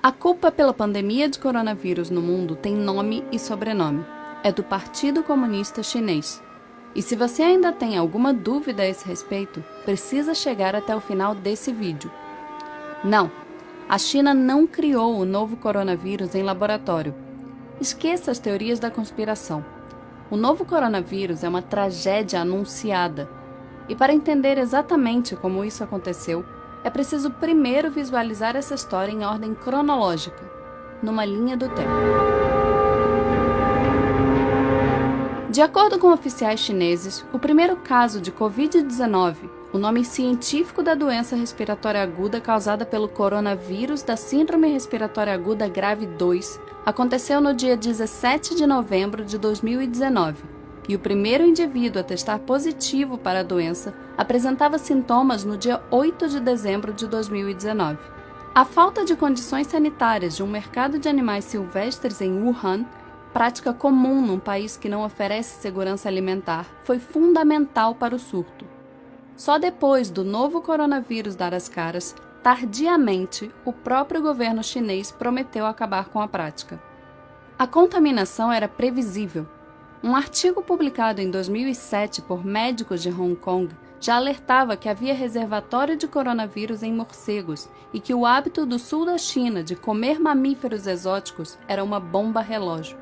A culpa pela pandemia de coronavírus no mundo tem nome e sobrenome. É do Partido Comunista Chinês. E se você ainda tem alguma dúvida a esse respeito, precisa chegar até o final desse vídeo. Não, a China não criou o novo coronavírus em laboratório. Esqueça as teorias da conspiração. O novo coronavírus é uma tragédia anunciada. E para entender exatamente como isso aconteceu, é preciso primeiro visualizar essa história em ordem cronológica, numa linha do tempo. De acordo com oficiais chineses, o primeiro caso de Covid-19, o nome científico da doença respiratória aguda causada pelo coronavírus da Síndrome Respiratória Aguda Grave 2, aconteceu no dia 17 de novembro de 2019. E o primeiro indivíduo a testar positivo para a doença apresentava sintomas no dia 8 de dezembro de 2019. A falta de condições sanitárias de um mercado de animais silvestres em Wuhan, prática comum num país que não oferece segurança alimentar, foi fundamental para o surto. Só depois do novo coronavírus dar as caras, tardiamente, o próprio governo chinês prometeu acabar com a prática. A contaminação era previsível. Um artigo publicado em 2007 por médicos de Hong Kong já alertava que havia reservatório de coronavírus em morcegos e que o hábito do sul da China de comer mamíferos exóticos era uma bomba relógio.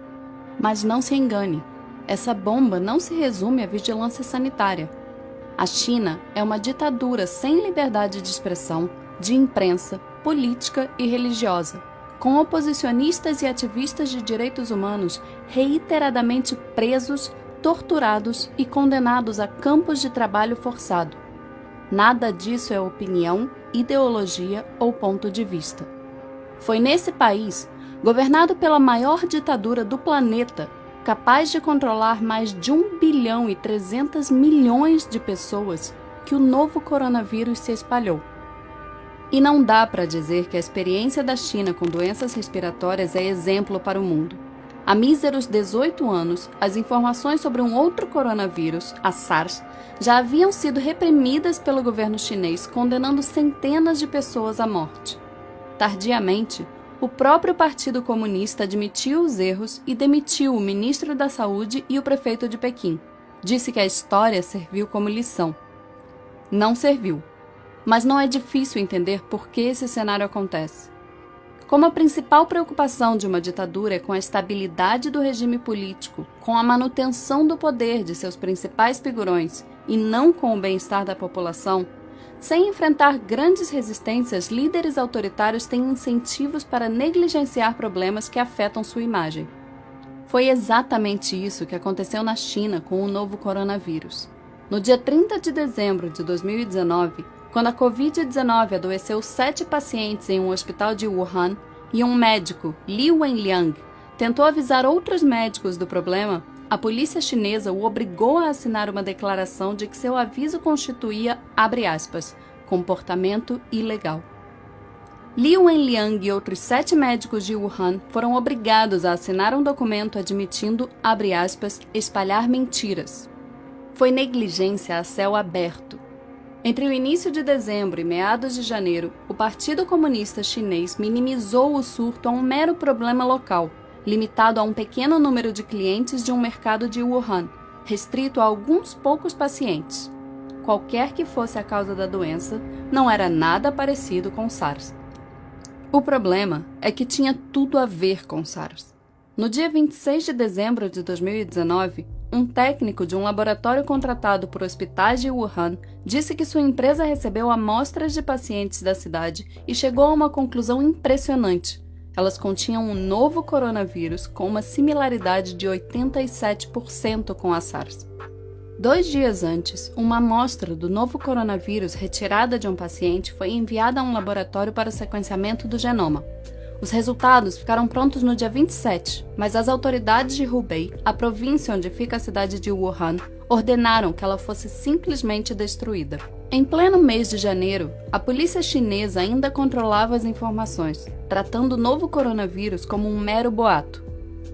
Mas não se engane, essa bomba não se resume à vigilância sanitária. A China é uma ditadura sem liberdade de expressão, de imprensa, política e religiosa, com oposicionistas e ativistas de direitos humanos reiteradamente presos, torturados e condenados a campos de trabalho forçado. Nada disso é opinião, ideologia ou ponto de vista. Foi nesse país, governado pela maior ditadura do planeta, capaz de controlar mais de 1 bilhão e 300 milhões de pessoas, que o novo coronavírus se espalhou. E não dá para dizer que a experiência da China com doenças respiratórias é exemplo para o mundo. Há míseros 18 anos, as informações sobre um outro coronavírus, a SARS, já haviam sido reprimidas pelo governo chinês, condenando centenas de pessoas à morte. Tardiamente, o próprio Partido Comunista admitiu os erros e demitiu o ministro da Saúde e o prefeito de Pequim. Disse que a história serviu como lição. Não serviu. Mas não é difícil entender por que esse cenário acontece. Como a principal preocupação de uma ditadura é com a estabilidade do regime político, com a manutenção do poder de seus principais figurões e não com o bem-estar da população, sem enfrentar grandes resistências, líderes autoritários têm incentivos para negligenciar problemas que afetam sua imagem. Foi exatamente isso que aconteceu na China com o novo coronavírus. No dia 30 de dezembro de 2019, quando a Covid-19 adoeceu 7 pacientes em um hospital de Wuhan e um médico, Li Wenliang, tentou avisar outros médicos do problema, a polícia chinesa o obrigou a assinar uma declaração de que seu aviso constituía, abre aspas, comportamento ilegal. Li Wenliang e outros 7 médicos de Wuhan foram obrigados a assinar um documento admitindo, abre aspas, espalhar mentiras. Foi negligência a céu aberto. Entre o início de dezembro e meados de janeiro, o Partido Comunista Chinês minimizou o surto a um mero problema local, limitado a um pequeno número de clientes de um mercado de Wuhan, restrito a alguns poucos pacientes. Qualquer que fosse a causa da doença, não era nada parecido com SARS. O problema é que tinha tudo a ver com SARS. No dia 26 de dezembro de 2019, um técnico de um laboratório contratado por hospitais de Wuhan disse que sua empresa recebeu amostras de pacientes da cidade e chegou a uma conclusão impressionante. Elas continham um novo coronavírus com uma similaridade de 87% com a SARS. 2 dias antes, uma amostra do novo coronavírus retirada de um paciente foi enviada a um laboratório para o sequenciamento do genoma. Os resultados ficaram prontos no dia 27, mas as autoridades de Hubei, a província onde fica a cidade de Wuhan, ordenaram que ela fosse simplesmente destruída. Em pleno mês de janeiro, a polícia chinesa ainda controlava as informações, tratando o novo coronavírus como um mero boato.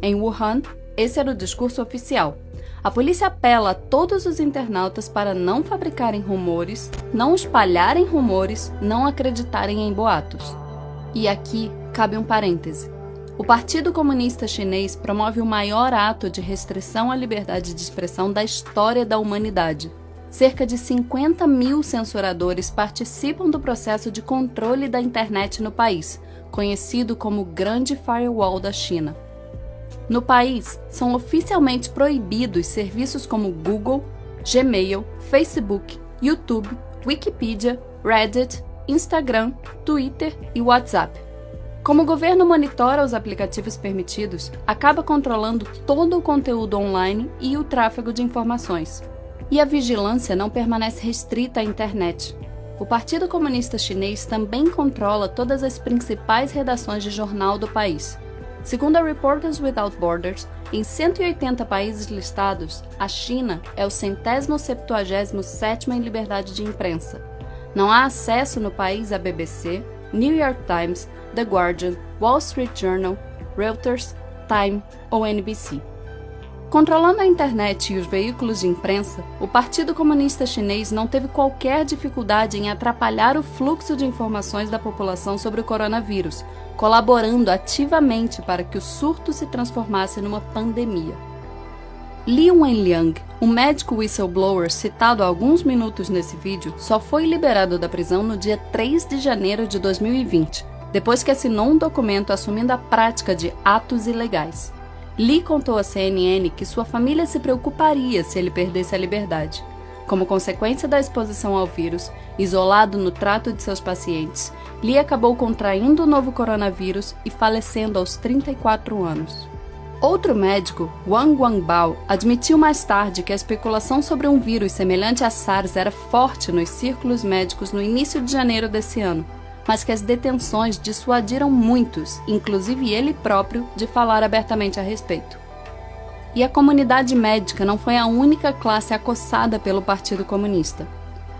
Em Wuhan, esse era o discurso oficial. A polícia apela a todos os internautas para não fabricarem rumores, não espalharem rumores, não acreditarem em boatos. E aqui cabe um parêntese. O Partido Comunista Chinês promove o maior ato de restrição à liberdade de expressão da história da humanidade. Cerca de 50 mil censuradores participam do processo de controle da internet no país, conhecido como Grande Firewall da China. No país, são oficialmente proibidos serviços como Google, Gmail, Facebook, YouTube, Wikipedia, Reddit, Instagram, Twitter e WhatsApp. Como o governo monitora os aplicativos permitidos, acaba controlando todo o conteúdo online e o tráfego de informações. E a vigilância não permanece restrita à internet. O Partido Comunista Chinês também controla todas as principais redações de jornal do país. Segundo a Reporters Without Borders, em 180 países listados, a China é o 177º em liberdade de imprensa. Não há acesso no país à BBC, New York Times, The Guardian, Wall Street Journal, Reuters, Time ou NBC. Controlando a internet e os veículos de imprensa, o Partido Comunista Chinês não teve qualquer dificuldade em atrapalhar o fluxo de informações da população sobre o coronavírus, colaborando ativamente para que o surto se transformasse numa pandemia. Li Wenliang, um médico whistleblower citado há alguns minutos nesse vídeo, só foi liberado da prisão no dia 3 de janeiro de 2020, depois que assinou um documento assumindo a prática de atos ilegais. Li contou à CNN que sua família se preocuparia se ele perdesse a liberdade. Como consequência da exposição ao vírus, isolado no trato de seus pacientes, Li acabou contraindo o novo coronavírus e falecendo aos 34 anos. Outro médico, Wang Guangbao, admitiu mais tarde que a especulação sobre um vírus semelhante a SARS era forte nos círculos médicos no início de janeiro desse ano, mas que as detenções dissuadiram muitos, inclusive ele próprio, de falar abertamente a respeito. E a comunidade médica não foi a única classe acossada pelo Partido Comunista.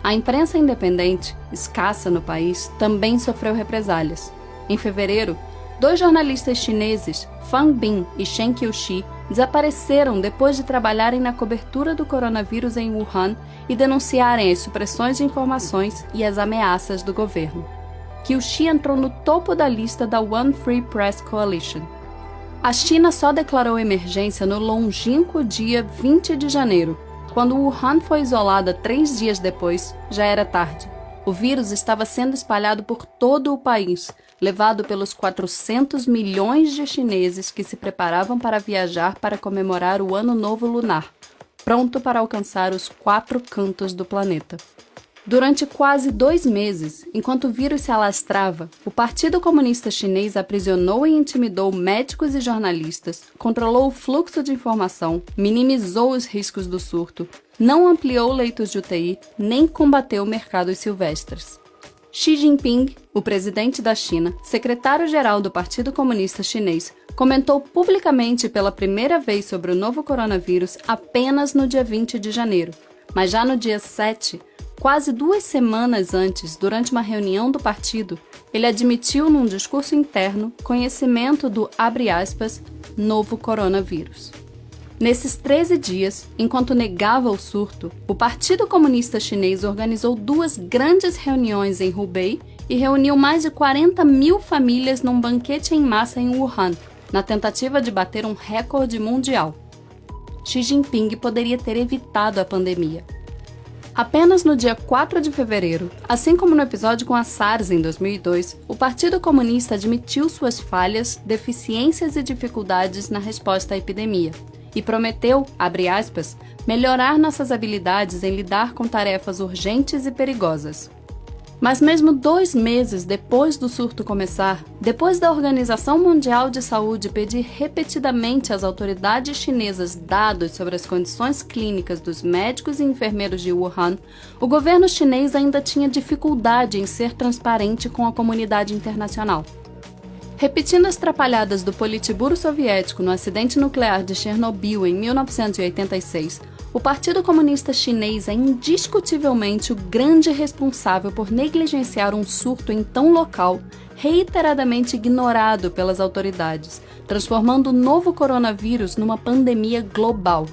A imprensa independente, escassa no país, também sofreu represálias. Em fevereiro, 2 jornalistas chineses, Fang Bin e Shen Qiuxi, desapareceram depois de trabalharem na cobertura do coronavírus em Wuhan e denunciarem as supressões de informações e as ameaças do governo. Qiuxi entrou no topo da lista da One Free Press Coalition. A China só declarou emergência no longínquo dia 20 de janeiro. Quando Wuhan foi isolada 3 dias depois, já era tarde. O vírus estava sendo espalhado por todo o país, levado pelos 400 milhões de chineses que se preparavam para viajar para comemorar o Ano Novo Lunar, pronto para alcançar os 4 cantos do planeta. Durante quase 2 meses, enquanto o vírus se alastrava, o Partido Comunista Chinês aprisionou e intimidou médicos e jornalistas, controlou o fluxo de informação, minimizou os riscos do surto, não ampliou leitos de UTI, nem combateu mercados silvestres. Xi Jinping, o presidente da China, secretário-geral do Partido Comunista Chinês, comentou publicamente pela primeira vez sobre o novo coronavírus apenas no dia 20 de janeiro, mas já no dia 7, quase 2 semanas antes, durante uma reunião do partido, ele admitiu num discurso interno conhecimento do, abre aspas, novo coronavírus. Nesses 13 dias, enquanto negava o surto, o Partido Comunista Chinês organizou 2 grandes reuniões em Hubei e reuniu mais de 40 mil famílias num banquete em massa em Wuhan, na tentativa de bater um recorde mundial. Xi Jinping poderia ter evitado a pandemia. Apenas no dia 4 de fevereiro, assim como no episódio com a SARS em 2002, o Partido Comunista admitiu suas falhas, deficiências e dificuldades na resposta à epidemia e prometeu, abre aspas, melhorar nossas habilidades em lidar com tarefas urgentes e perigosas. Mas mesmo 2 meses depois do surto começar, depois da Organização Mundial de Saúde pedir repetidamente às autoridades chinesas dados sobre as condições clínicas dos médicos e enfermeiros de Wuhan, o governo chinês ainda tinha dificuldade em ser transparente com a comunidade internacional. Repetindo as trapalhadas do Politburo soviético no acidente nuclear de Chernobyl em 1986, o Partido Comunista Chinês é indiscutivelmente o grande responsável por negligenciar um surto em tão local, reiteradamente ignorado pelas autoridades, transformando o novo coronavírus numa pandemia global.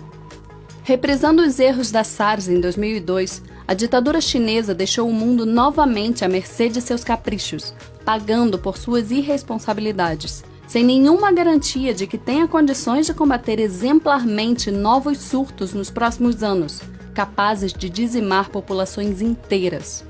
Reprisando os erros da SARS em 2002, a ditadura chinesa deixou o mundo novamente à mercê de seus caprichos, pagando por suas irresponsabilidades, sem nenhuma garantia de que tenha condições de combater exemplarmente novos surtos nos próximos anos, capazes de dizimar populações inteiras.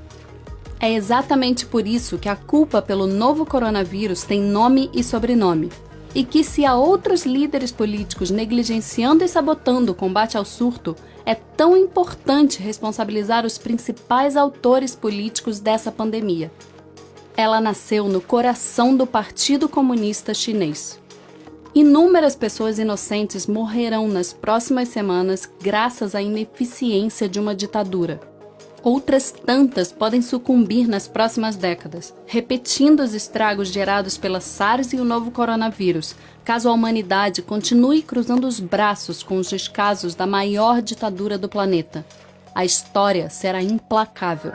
É exatamente por isso que a culpa pelo novo coronavírus tem nome e sobrenome, e que se há outros líderes políticos negligenciando e sabotando o combate ao surto, é tão importante responsabilizar os principais autores políticos dessa pandemia. Ela nasceu no coração do Partido Comunista Chinês. Inúmeras pessoas inocentes morrerão nas próximas semanas graças à ineficiência de uma ditadura. Outras tantas podem sucumbir nas próximas décadas, repetindo os estragos gerados pela SARS e o novo coronavírus, caso a humanidade continue cruzando os braços com os descasos da maior ditadura do planeta. A história será implacável.